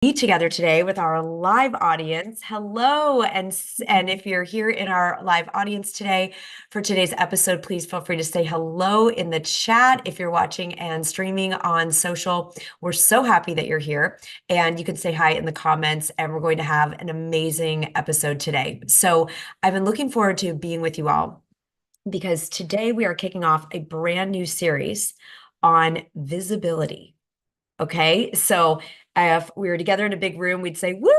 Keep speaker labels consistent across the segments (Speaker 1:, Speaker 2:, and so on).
Speaker 1: Be together today with our live audience. Hello, and if you're here in our live audience today for today's episode, please feel free to say hello in the chat. If you're watching and streaming on social, we're so happy that you're here, and you can say hi in the comments, and we're going to have an amazing episode today. So I've been looking forward to being with you all because today we are kicking off a brand new series on visibility. Okay, so if we were together in a big room, we'd say, woo,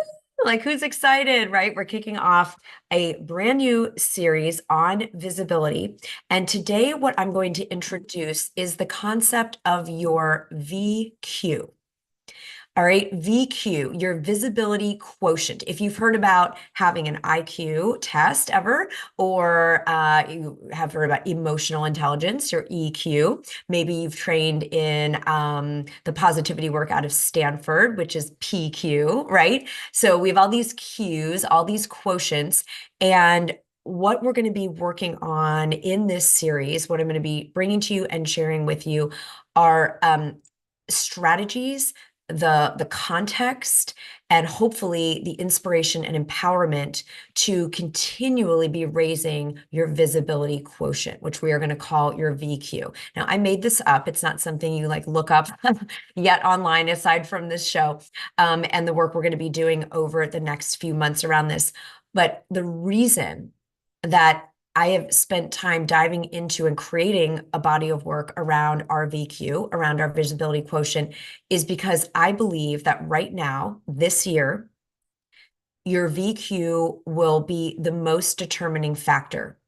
Speaker 1: like who's excited, right? We're kicking off a brand new series on visibility. And today, what I'm going to introduce is the concept of your VQ. All right, VQ, your visibility quotient. If you've heard about having an IQ test ever, or you have heard about emotional intelligence, your EQ, maybe you've trained in the positivity work out of Stanford, which is PQ, right? So we have all these Qs, all these quotients, and what we're going to be working on in this series, what I'm going to be bringing to you and sharing with you are strategies, the context, and hopefully the inspiration and empowerment to continually be raising your visibility quotient, which we are going to call your VQ. Now, I made this up. It's not something you like look up yet online aside from this show and the work we're going to be doing over the next few months around this. But the reason that I have spent time diving into and creating a body of work around our VQ, around our visibility quotient, is because I believe that right now, this year, your VQ will be the most determining factor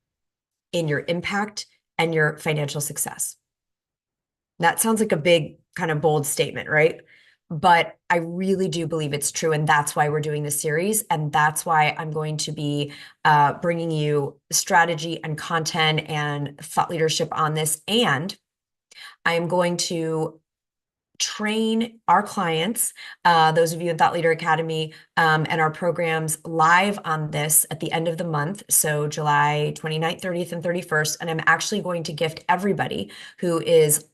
Speaker 1: in your impact and your financial success. That sounds like a big, kind of bold statement, right? But I really do believe it's true. And that's why we're doing this series. And that's why I'm going to be bringing you strategy and content and thought leadership on this. And I am going to train our clients, those of you in Thought Leader Academy, and our programs live on this at the end of the month. So July 29th, 30th, and 31st. And I'm actually going to gift everybody who is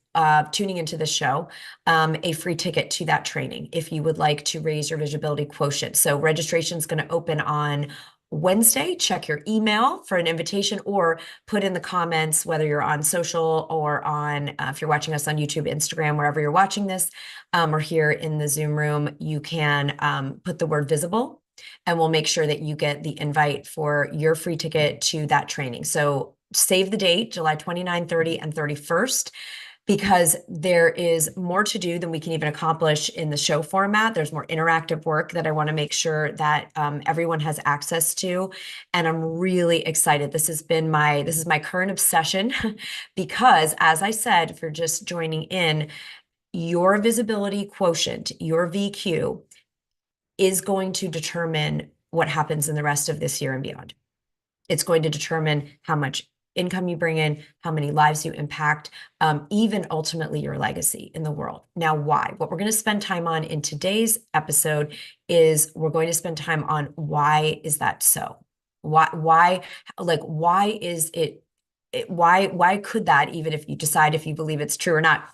Speaker 1: tuning into the show a free ticket to that training if you would like to raise your visibility quotient. So registration is going to open on Wednesday. Check your email for an invitation or put in the comments, whether you're on social or on, if you're watching us on YouTube, Instagram, wherever you're watching this, or here in the Zoom room, you can put the word visible, and we'll make sure that you get the invite for your free ticket to that training. So save the date, July 29, 30, and 31st. Because there is more to do than we can even accomplish in the show format. There's more interactive work that I want to make sure that everyone has access to. And I'm really excited. This is my current obsession because, as I said, if you're just joining in, your visibility quotient, your VQ, is going to determine what happens in the rest of this year and beyond. It's going to determine how much income you bring in, how many lives you impact, even ultimately your legacy in the world. Now, why? What we're going to spend time on in today's episode is we're going to spend time on why is that so? Why is it, why could that, even if you decide if you believe it's true or not,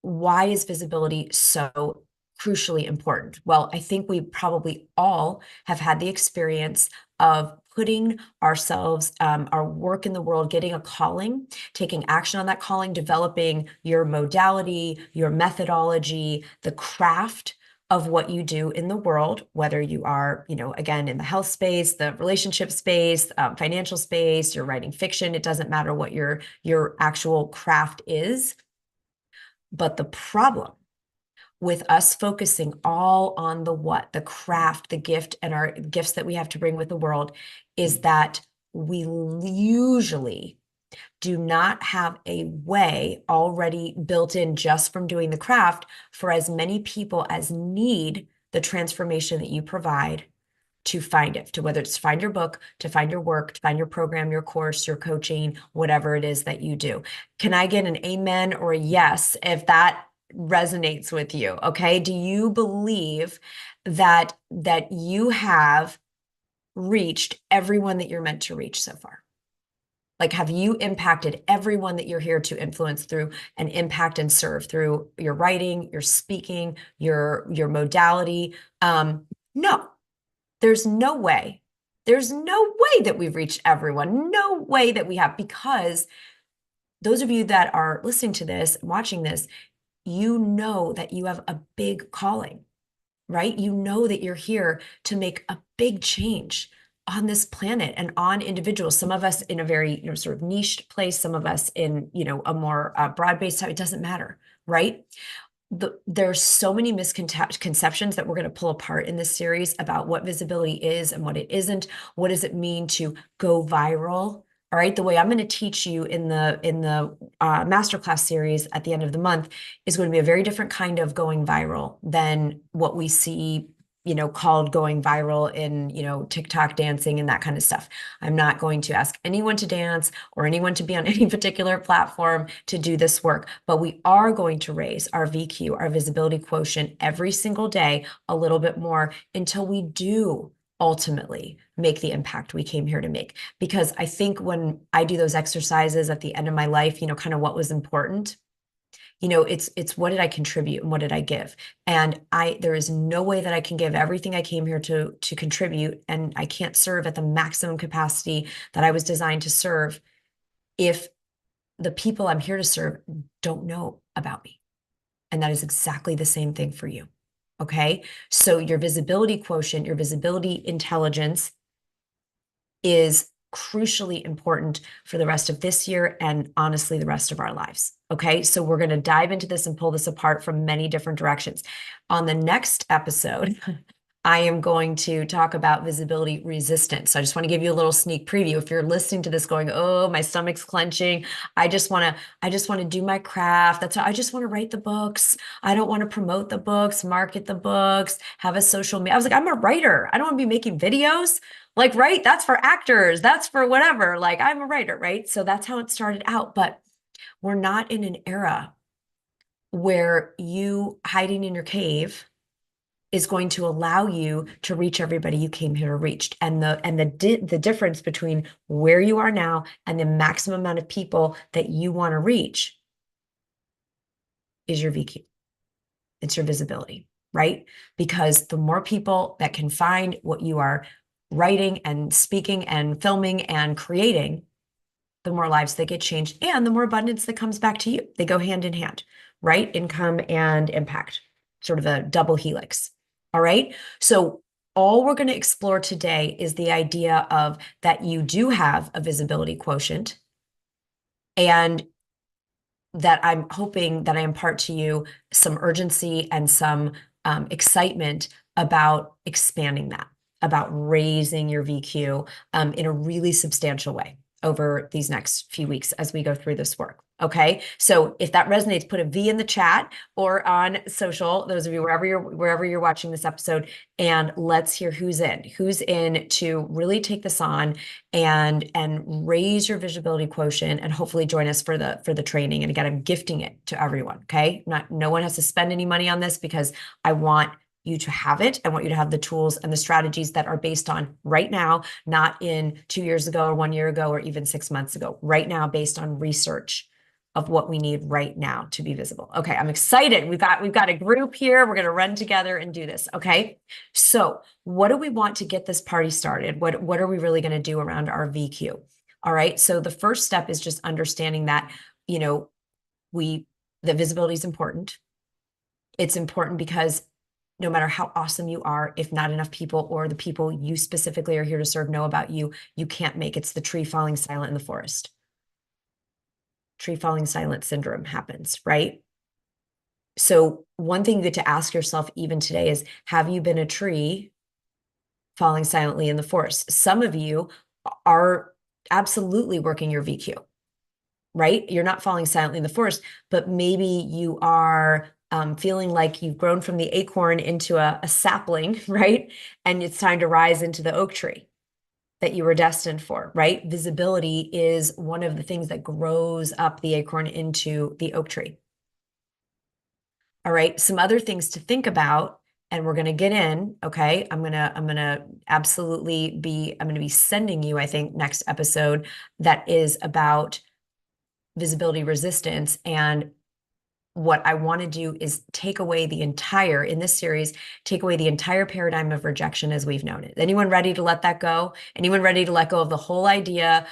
Speaker 1: why is visibility so crucially important? Well, I think we probably all have had the experience of putting ourselves, our work in the world, getting a calling, taking action on that calling, developing your modality, your methodology, the craft of what you do in the world, whether you are, again, in the health space, the relationship space, financial space, you're writing fiction, it doesn't matter what your actual craft is. But the problem with us focusing all on the what, the craft, the gift, and our gifts that we have to bring with the world is that we usually do not have a way already built in just from doing the craft for as many people as need the transformation that you provide to find it, to whether it's to find your book, to find your work, to find your program, your course, your coaching, whatever it is that you do. Can I get an amen or a yes if that resonates with you? Okay. Do you believe that you have reached everyone that you're meant to reach so far? Like, have you impacted everyone that you're here to influence through and impact and serve through your writing, your speaking, your modality? No, there's no way. There's no way that we've reached everyone. No way that we have, because those of you that are listening to this, watching this, you know that you have a big calling, right? You know that you're here to make a big change on this planet and on individuals. Some of us in a very, sort of niched place, some of us in, a more broad-based type. It doesn't matter, right? There's so many misconceptions that we're going to pull apart in this series about what visibility is and what it isn't. What does it mean to go viral? All right, the way I'm going to teach you in the masterclass series at the end of the month is going to be a very different kind of going viral than what we see, called going viral in, TikTok dancing and that kind of stuff. I'm not going to ask anyone to dance or anyone to be on any particular platform to do this work, but we are going to raise our VQ, our visibility quotient, every single day a little bit more until we do ultimately make the impact we came here to make. Because I think when I do those exercises at the end of my life, kind of what was important, it's what did I contribute and what did I give? And there is no way that I can give everything I came here to contribute, and I can't serve at the maximum capacity that I was designed to serve if the people I'm here to serve don't know about me. And that is exactly the same thing for you. Okay. So your visibility quotient, your visibility intelligence is crucially important for the rest of this year and honestly the rest of our lives. Okay, so we're going to dive into this and pull this apart from many different directions. On the next episode, I am going to talk about visibility resistance. So I just want to give you a little sneak preview. If you're listening to this going, oh, my stomach's clenching, I just want to do my craft. That's how I just want to write the books. I don't want to promote the books, market the books, have a social media. I was like, I'm a writer. I don't want to be making videos. Like, right? That's for actors. That's for whatever. Like, I'm a writer, right? So that's how it started out. But we're not in an era where you hiding in your cave is going to allow you to reach everybody you came here to reach. And the difference between where you are now and the maximum amount of people that you want to reach is your VQ. It's your visibility, right? Because the more people that can find what you are writing and speaking and filming and creating, the more lives that get changed and the more abundance that comes back to you. They go hand in hand, right? Income and impact, sort of a double helix. All right. So all we're going to explore today is the idea of that you do have a visibility quotient, and that I'm hoping that I impart to you some urgency and some excitement about expanding that, about raising your VQ in a really substantial way over these next few weeks as we go through this work. Okay, so if that resonates, put a V in the chat or on social, those of you wherever you're watching this episode, and let's hear who's in to really take this on and raise your visibility quotient and hopefully join us for the training. And again, I'm gifting it to everyone. Okay, no one has to spend any money on this because I want you to have it. I want you to have the tools and the strategies that are based on right now, not in 2 years ago or 1 year ago or even 6 months ago, right now, based on research of what we need right now to be visible. Okay, I'm excited. We've got a group here. We're going to run together and do this. Okay, so what do we want to get this party started? What are we really going to do around our VQ? All right, so the first step is just understanding that, the visibility is important. It's important because no matter how awesome you are, if not enough people or the people you specifically are here to serve know about you, you can't make. It's the tree falling silent in the forest. Tree falling silent syndrome happens, right? So one thing you get to ask yourself even today is, have you been a tree falling silently in the forest? Some of you are absolutely working your VQ, right? You're not falling silently in the forest, but maybe you are feeling like you've grown from the acorn into a sapling, right? And it's time to rise into the oak tree that you were destined for, right? Visibility is one of the things that grows up the acorn into the oak tree. All right. Some other things to think about and we're going to get in. Okay. I'm going to absolutely I'm going to be sending you, I think, next episode that is about visibility resistance. And what I want to do is in this series, take away the entire paradigm of rejection as we've known it. Anyone ready to let that go? Anyone ready to let go of the whole idea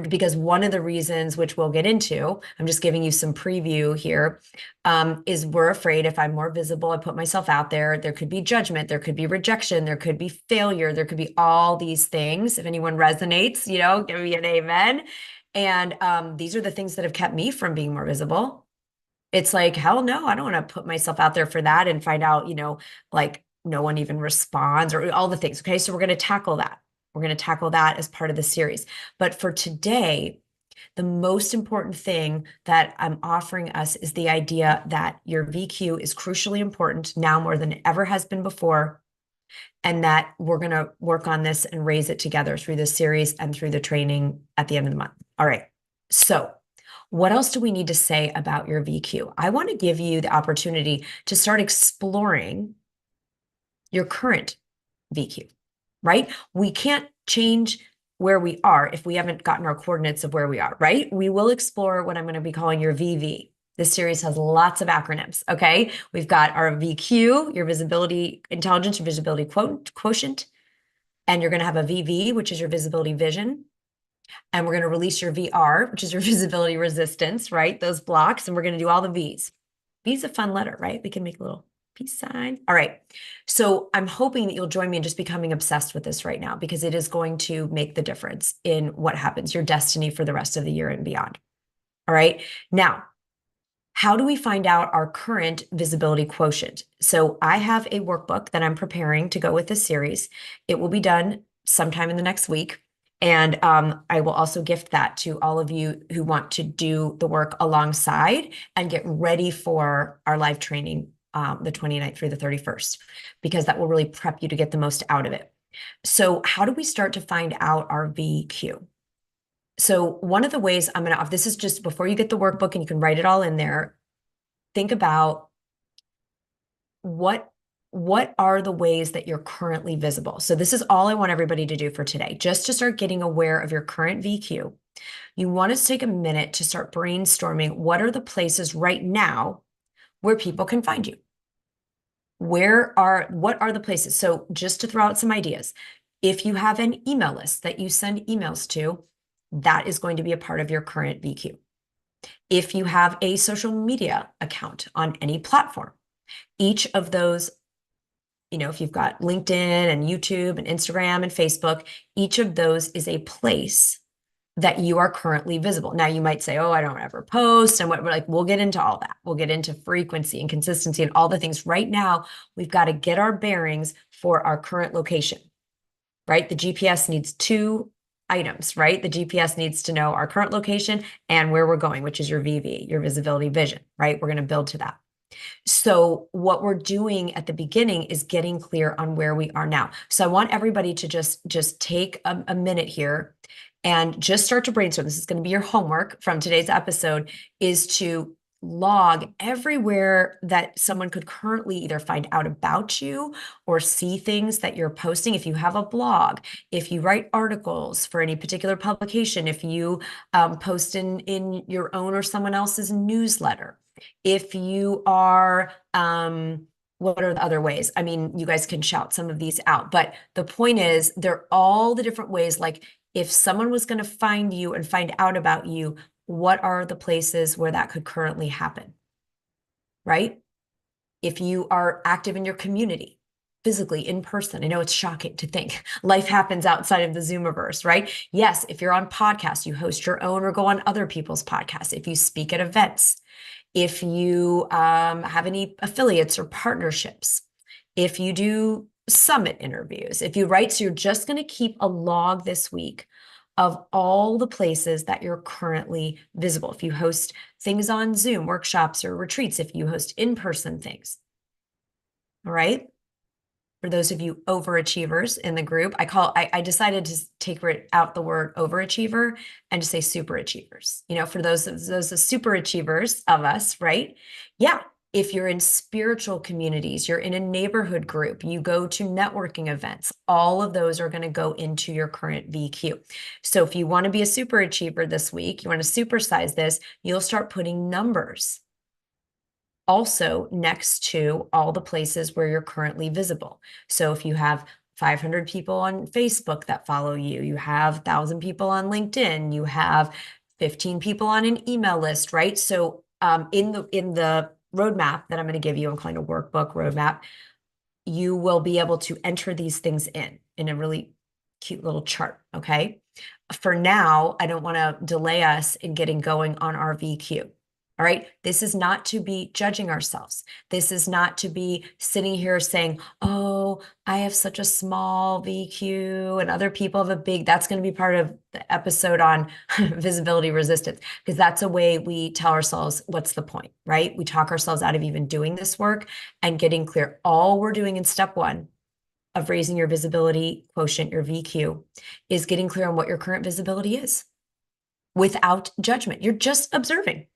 Speaker 1: because one of the reasons, which we'll get into, I'm just giving you some preview here, is we're afraid if I'm more visible, I put myself out there could be judgment, there could be rejection, there could be failure, there could be all these things. If anyone resonates, give me an amen. And these are the things that have kept me from being more visible. It's like, hell no, I don't want to put myself out there for that and find out, like no one even responds or all the things. Okay. So we're going to tackle that. We're going to tackle that as part of the series. But for today, the most important thing that I'm offering us is the idea that your VQ is crucially important now more than it ever has been before. And that we're going to work on this and raise it together through this series and through the training at the end of the month. All right. So what else do we need to say about your VQ? I want to give you the opportunity to start exploring your current VQ, right? We can't change where we are if we haven't gotten our coordinates of where we are, right? We will explore what I'm going to be calling your VV. This series has lots of acronyms, okay? We've got our VQ, your visibility intelligence, your visibility quotient, and you're going to have a VV, which is your visibility vision. And we're going to release your VR, which is your visibility resistance, right? Those blocks. And we're going to do all the V's. V is a fun letter, right? We can make a little peace sign. All right. So I'm hoping that you'll join me in just becoming obsessed with this right now, because it is going to make the difference in what happens, your destiny for the rest of the year and beyond. All right. Now, how do we find out our current visibility quotient? So I have a workbook that I'm preparing to go with this series. It will be done sometime in the next week. And I will also gift that to all of you who want to do the work alongside and get ready for our live training the 29th through the 31st, because that will really prep you to get the most out of it. So how do we start to find out our VQ? So one of the ways this is just before you get the workbook and you can write it all in there, think about what are the ways that you're currently visible. So this is all I want everybody to do for today, just to start getting aware of your current VQ. You want to take a minute to start brainstorming what are the places right now where people can find you. What are the places? So just to throw out some ideas, if you have an email list that you send emails to, that is going to be a part of your current VQ. If you have a social media account on any platform, each of those, if you've got LinkedIn and YouTube and Instagram and Facebook, each of those is a place that you are currently visible. Now you might say, oh, I don't ever post. And we'll get into all that. We'll get into frequency and consistency and all the things. Right now, we've got to get our bearings for our current location, right? The GPS needs two items, right? The GPS needs to know our current location and where we're going, which is your VV, your visibility vision, right? We're going to build to that. So what we're doing at the beginning is getting clear on where we are now. So I want everybody to just take a minute here and just start to brainstorm. This is going to be your homework from today's episode, is to log everywhere that someone could currently either find out about you or see things that you're posting. If you have a blog, if you write articles for any particular publication, if you post in your own or someone else's newsletter, if you are, what are the other ways? I mean, you guys can shout some of these out, but the point is they're all the different ways. Like if someone was going to find you and find out about you, what are the places where that could currently happen, right? If you are active in your community, physically in person, I know it's shocking to think life happens outside of the Zoomiverse, right? Yes, if you're on podcasts, you host your own or go on other people's podcasts. If you speak at events, if you have any affiliates or partnerships, if you do summit interviews, if you write, so you're just going to keep a log this week of all the places that you're currently visible. If you host things on Zoom, workshops or retreats, if you host in-person things. All right. For those of you overachievers in the group, I decided to take out the word overachiever and to say super achievers. For those super achievers of us, right? Yeah. If you're in spiritual communities, you're in a neighborhood group, you go to networking events, all of those are going to go into your current VQ. So if you want to be a super achiever this week, you want to supersize this, you'll start putting numbers also next to all the places where you're currently visible. So if you have 500 people on Facebook that follow you, you have 1,000 people on LinkedIn, you have 15 people on an email list, right? So in the roadmap that I'm going to give you, I'm calling a workbook roadmap, you will be able to enter these things in a really cute little chart, okay? For now, I don't want to delay us in getting going on our VQ. All right. This is not to be judging ourselves. This is not to be sitting here saying, oh, I have such a small VQ and other people have a big, that's going to be part of the episode on visibility resistance, because that's a way we tell ourselves, what's the point, right? We talk ourselves out of even doing this work and getting clear. All we're doing in step one of raising your visibility quotient, your VQ, is getting clear on what your current visibility is without judgment. You're just observing.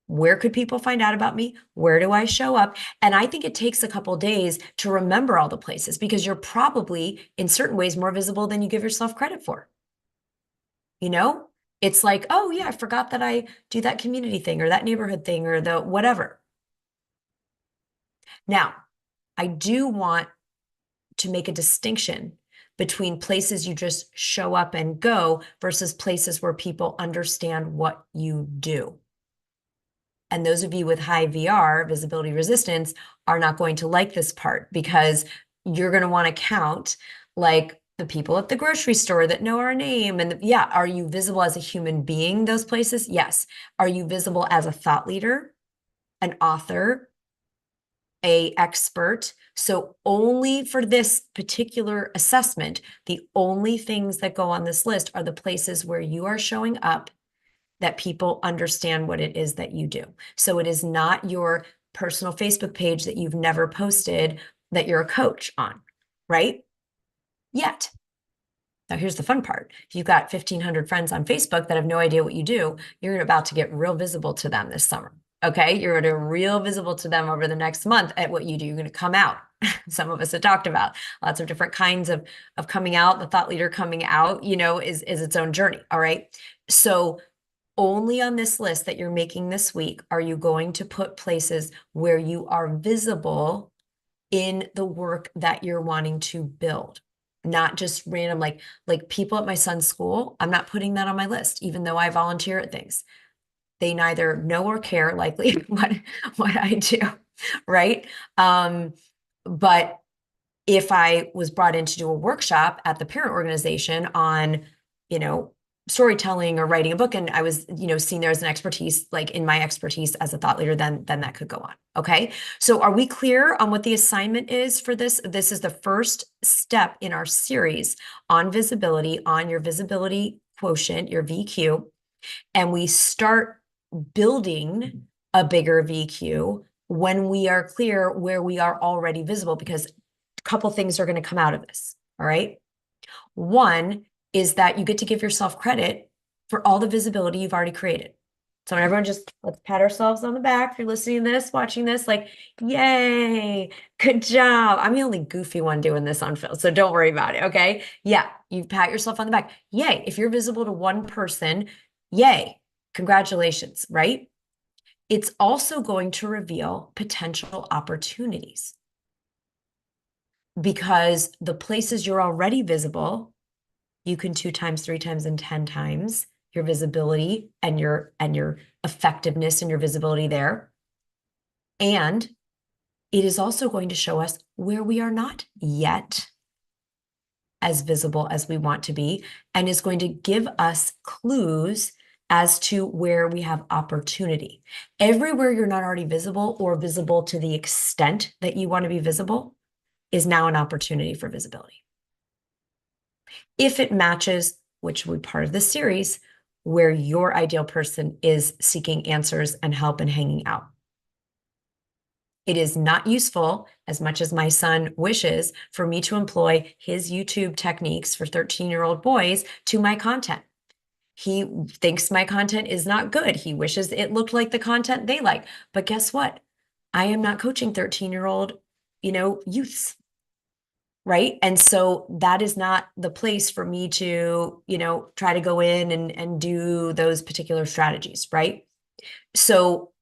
Speaker 1: Where could people find out about me? Where do I show up? And I think it takes a couple days to remember all the places, because you're probably in certain ways more visible than you give yourself credit for. You know, it's like, oh yeah, I forgot that I do that community thing or that neighborhood thing or the whatever. Now, I do want to make a distinction between places you just show up and go versus places where people understand what you do. And those of you with high VR, visibility resistance, are not going to like this part, because you're going to want to count like the people at the grocery store that know our name. And yeah, are you visible as a human being, those places? Yes. Are you visible as a thought leader, an author, a expert? So only for this particular assessment, the only things that go on this list are the places where you are showing up that people understand what it is that you do. So it is not your personal Facebook page that you've never posted that you're a coach on, right? Yet. Now, here's the fun part. If you've got 1,500 friends on Facebook that have no idea what you do, you're about to get real visible to them this summer. Okay. You're going to real visible to them over the next month at what you do. You're going to come out. Some of us have talked about lots of different kinds of coming out. The thought leader coming out, is its own journey. All right. So only on this list that you're making this week are you going to put places where you are visible in the work that you're wanting to build, not just random, like people at my son's school. I'm not putting that on my list, even though I volunteer at things. They neither know or care likely what I do, right? But if I was brought in to do a workshop at the parent organization on, storytelling or writing a book, and I was, seen there as an expertise, like in my expertise as a thought leader, then that could go on. Okay. So are we clear on what the assignment is for this? This is the first step in our series on visibility, on your visibility quotient, your VQ. And we start building a bigger VQ when we are clear where we are already visible, because a couple things are going to come out of this. All right. One is that you get to give yourself credit for all the visibility you've already created. So everyone, just let's pat ourselves on the back. If you're listening to this, watching this, like, yay, good job. I'm the only goofy one doing this on film, so don't worry about it, okay? Yeah, you pat yourself on the back. Yay. If you're visible to one person, yay, congratulations, right? It's also going to reveal potential opportunities, because the places you're already visible, you can 2 times, 3 times, and 10 times your visibility and your effectiveness and your visibility there. And it is also going to show us where we are not yet as visible as we want to be, and is going to give us clues as to where we have opportunity. Everywhere you're not already visible, or visible to the extent that you want to be visible, is now an opportunity for visibility. If it matches, which will be part of this series, where your ideal person is seeking answers and help and hanging out. It is not useful, as much as my son wishes, for me to employ his YouTube techniques for 13-year-old boys to my content. He thinks my content is not good. He wishes it looked like the content they like. But guess what? I am not coaching 13-year-old, youths, right? And so that is not the place for me to, try to go in and do those particular strategies, right? So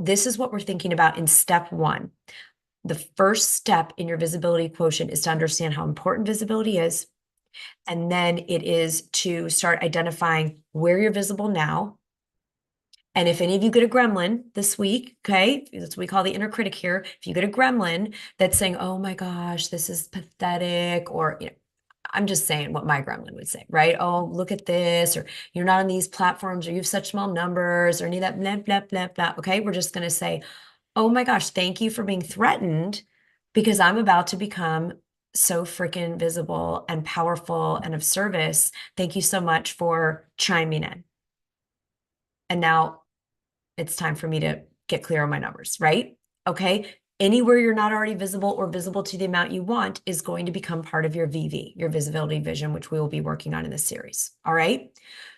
Speaker 1: this is what we're thinking about in step one. The first step in your visibility quotient is to understand how important visibility is. And then it is to start identifying where you're visible now. And if any of you get a gremlin this week, okay, that's what we call the inner critic here. If you get a gremlin that's saying, oh my gosh, this is pathetic, or, I'm just saying what my gremlin would say, right? Oh, look at this, or you're not on these platforms, or you have such small numbers, or any of that, blah, blah, blah, blah. Okay, we're just going to say, oh my gosh, thank you for being threatened because I'm about to become so freaking visible and powerful and of service. Thank you so much for chiming in. And now it's time for me to get clear on my numbers, right? Okay. Anywhere you're not already visible or visible to the amount you want is going to become part of your VV, your visibility vision, which we will be working on in this series. All right.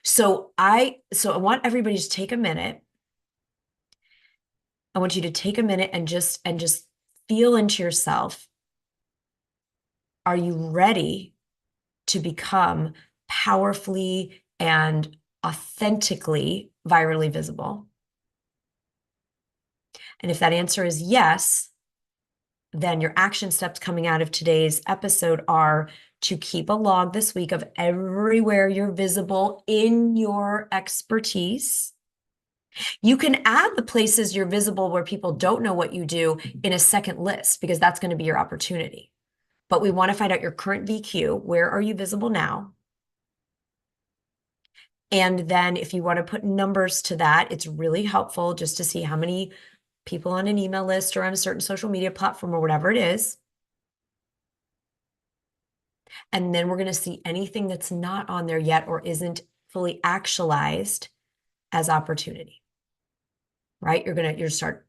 Speaker 1: So I want everybody to take a minute. I want you to take a minute and just feel into yourself. Are you ready to become powerfully and authentically virally visible? And if that answer is yes, then your action steps coming out of today's episode are to keep a log this week of everywhere you're visible in your expertise. You can add the places you're visible where people don't know what you do in a second list because that's going to be your opportunity. But we want to find out your current VQ. Where are you visible now? And then if you want to put numbers to that, it's really helpful just to see how many people on an email list or on a certain social media platform or whatever it is. And then we're going to see anything that's not on there yet or isn't fully actualized as opportunity, right? You're start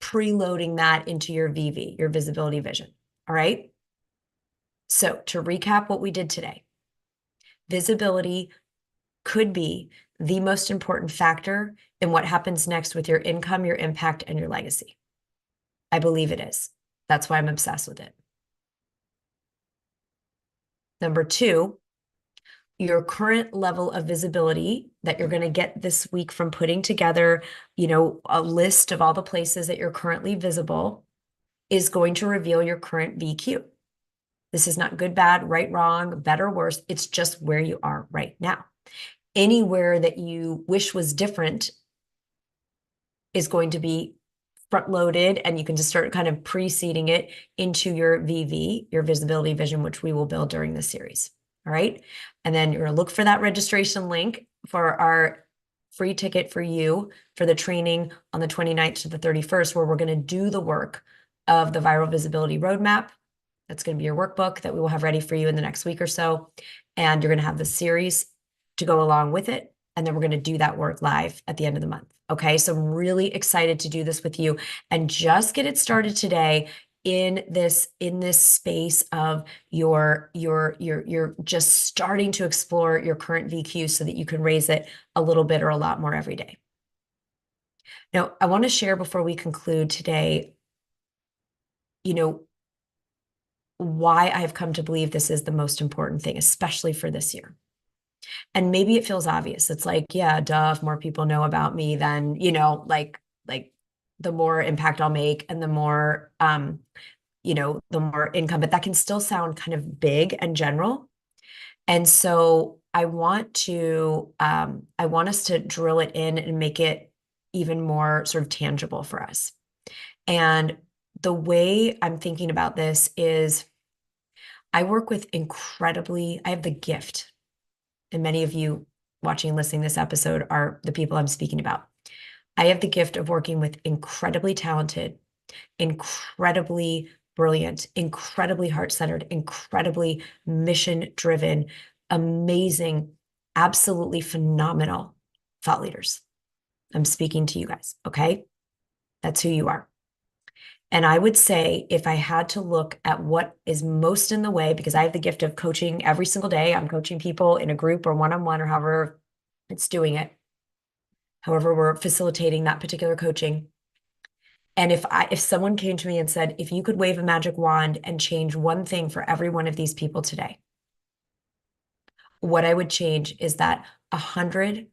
Speaker 1: preloading that into your VV, your visibility vision. All right. So to recap what we did today, visibility could be the most important factor in what happens next with your income, your impact, and your legacy. I believe it is. That's why I'm obsessed with it. Number two, your current level of visibility that you're going to get this week from putting together, a list of all the places that you're currently visible is going to reveal your current VQ. This is not good, bad, right, wrong, better, worse. It's just where you are right now. Anywhere that you wish was different is going to be front loaded, and you can just start kind of preceding it into your VV, your visibility vision, which we will build during this series. All right. And then you're going to look for that registration link for our free ticket for you for the training on the 29th to the 31st, where we're going to do the work of the viral visibility roadmap. That's going to be your workbook that we will have ready for you in the next week or so. And you're going to have the series to go along with it. And then we're going to do that work live at the end of the month. Okay. So I'm really excited to do this with you and just get it started today in this space of you're just starting to explore your current VQ so that you can raise it a little bit or a lot more every day. Now, I want to share before we conclude today, why I've come to believe this is the most important thing, especially for this year. And maybe it feels obvious. It's like, yeah, duh, if more people know about me, then, like the more impact I'll make and the more, the more income, but that can still sound kind of big and general. And so I want us to drill it in and make it even more sort of tangible for us. And the way I'm thinking about this is I work with I have the gift, and many of you watching and listening to this episode are the people I'm speaking about. I have the gift of working with incredibly talented, incredibly brilliant, incredibly heart-centered, incredibly mission-driven, amazing, absolutely phenomenal thought leaders. I'm speaking to you guys, okay? That's who you are. And I would say if I had to look at what is most in the way, because I have the gift of coaching every single day, I'm coaching people in a group or one-on-one or however it's doing it, however we're facilitating that particular coaching. And if someone came to me and said, if you could wave a magic wand and change one thing for every one of these people today, what I would change is that 100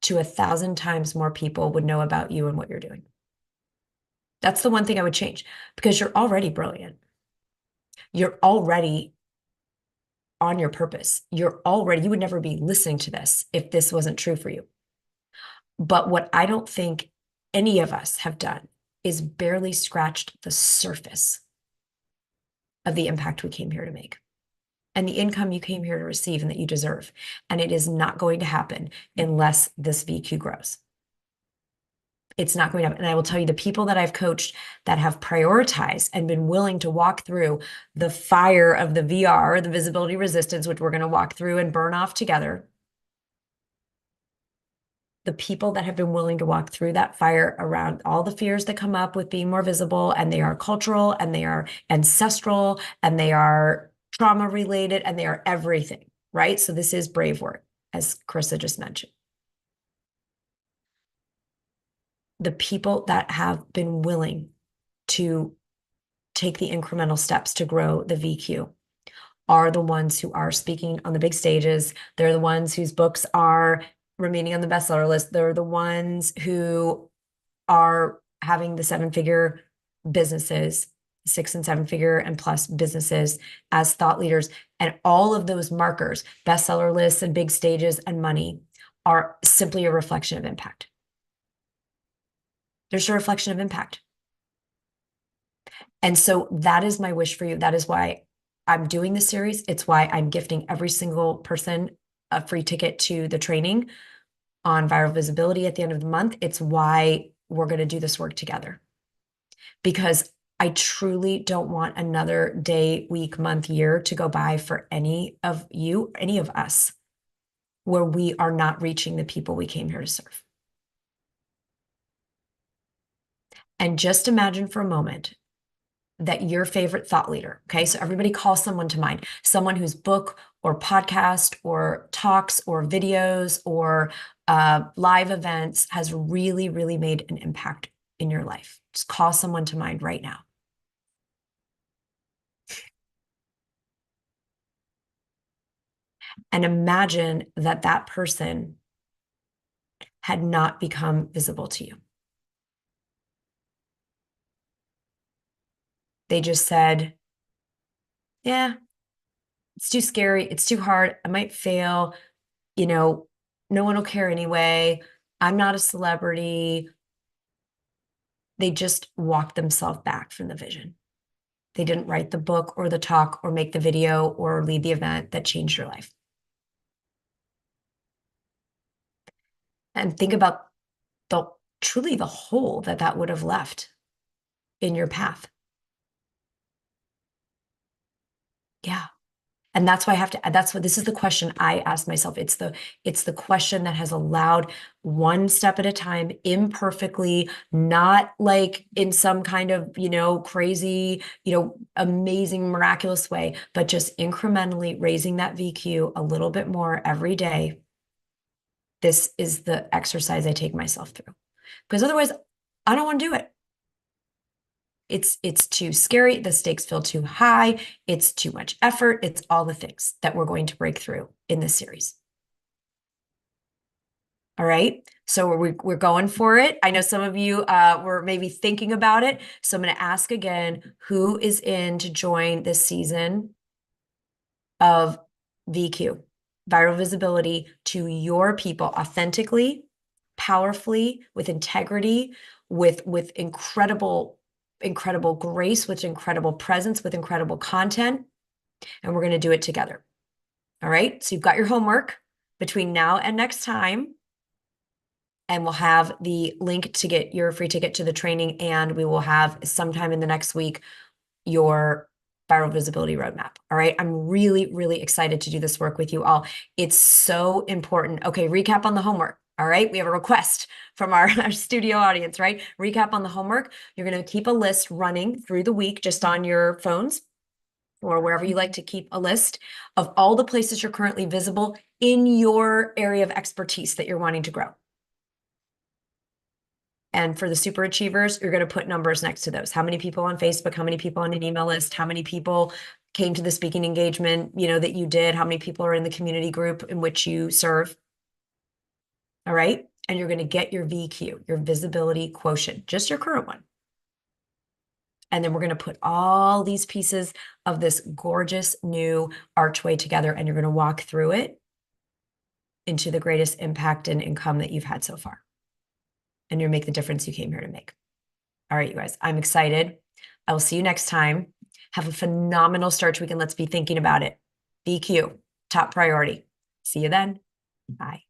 Speaker 1: to 1,000 times more people would know about you and what you're doing. That's the one thing I would change, because you're already brilliant. You're already on your purpose. You would never be listening to this if this wasn't true for you. But what I don't think any of us have done is barely scratched the surface of the impact we came here to make and the income you came here to receive and that you deserve. And it is not going to happen unless this VQ grows. It's not going to happen. And I will tell you, the people that I've coached that have prioritized and been willing to walk through the fire of the VR, the visibility resistance, which we're going to walk through and burn off together. The people that have been willing to walk through that fire around all the fears that come up with being more visible, and they are cultural and they are ancestral and they are trauma related and they are everything, right? So this is brave work, as Carissa just mentioned. The people that have been willing to take the incremental steps to grow the VQ are the ones who are speaking on the big stages. They're the ones whose books are remaining on the bestseller list. They're the ones who are having the 7-figure businesses, 6 and 7-figure and plus businesses as thought leaders. And all of those markers, bestseller lists and big stages and money, are simply a reflection of impact. There's a reflection of impact. And so that is my wish for you. That is why I'm doing this series. It's why I'm gifting every single person a free ticket to the training on viral visibility at the end of the month. It's why we're going to do this work together. Because I truly don't want another day, week, month, year to go by for any of you, any of us, where we are not reaching the people we came here to serve. And just imagine for a moment that your favorite thought leader, okay? So everybody call someone to mind, someone whose book or podcast or talks or videos or live events has really, really made an impact in your life. Just call someone to mind right now. And imagine that that person had not become visible to you. They just said, yeah, it's too scary. It's too hard. I might fail. You know, no one will care anyway. I'm not a celebrity. They just walked themselves back from the vision. They didn't write the book or the talk or make the video or lead the event that changed your life. And think about truly the hole that would have left in your path. Yeah. And that's why I have to, this is the question I ask myself. It's the question that has allowed, one step at a time, imperfectly, not like in some kind of, crazy, amazing, miraculous way, but just incrementally raising that VQ a little bit more every day. This is the exercise I take myself through, because otherwise I don't want to do it. It's too scary. The stakes feel too high. It's too much effort. It's all the things that we're going to break through in this series. All right. So we're going for it. I know some of you were maybe thinking about it. So I'm going to ask again, who is in to join this season of VQ, viral visibility, to your people authentically, powerfully, with integrity, with incredible grace, with incredible presence, with incredible content. And we're going to do it together. All right. So you've got your homework between now and next time. And we'll have the link to get your free ticket to the training. And we will have sometime in the next week your viral visibility roadmap. All right. I'm really, really excited to do this work with you all. It's so important. Okay. Recap on the homework. All right. We have a request from our studio audience, right? Recap on the homework. You're going to keep a list running through the week, just on your phones or wherever you like to keep a list of all the places you're currently visible in your area of expertise that you're wanting to grow. And for the super achievers, you're going to put numbers next to those. How many people on Facebook? How many people on an email list? How many people came to the speaking engagement, that you did? How many people are in the community group in which you serve? All right. And you're going to get your VQ, your visibility quotient, just your current one. And then we're going to put all these pieces of this gorgeous new archway together, and you're going to walk through it into the greatest impact and income that you've had so far. And you'll make the difference you came here to make. All right, you guys, I'm excited. I will see you next time. Have a phenomenal start to week, and let's be thinking about it. VQ, top priority. See you then. Bye.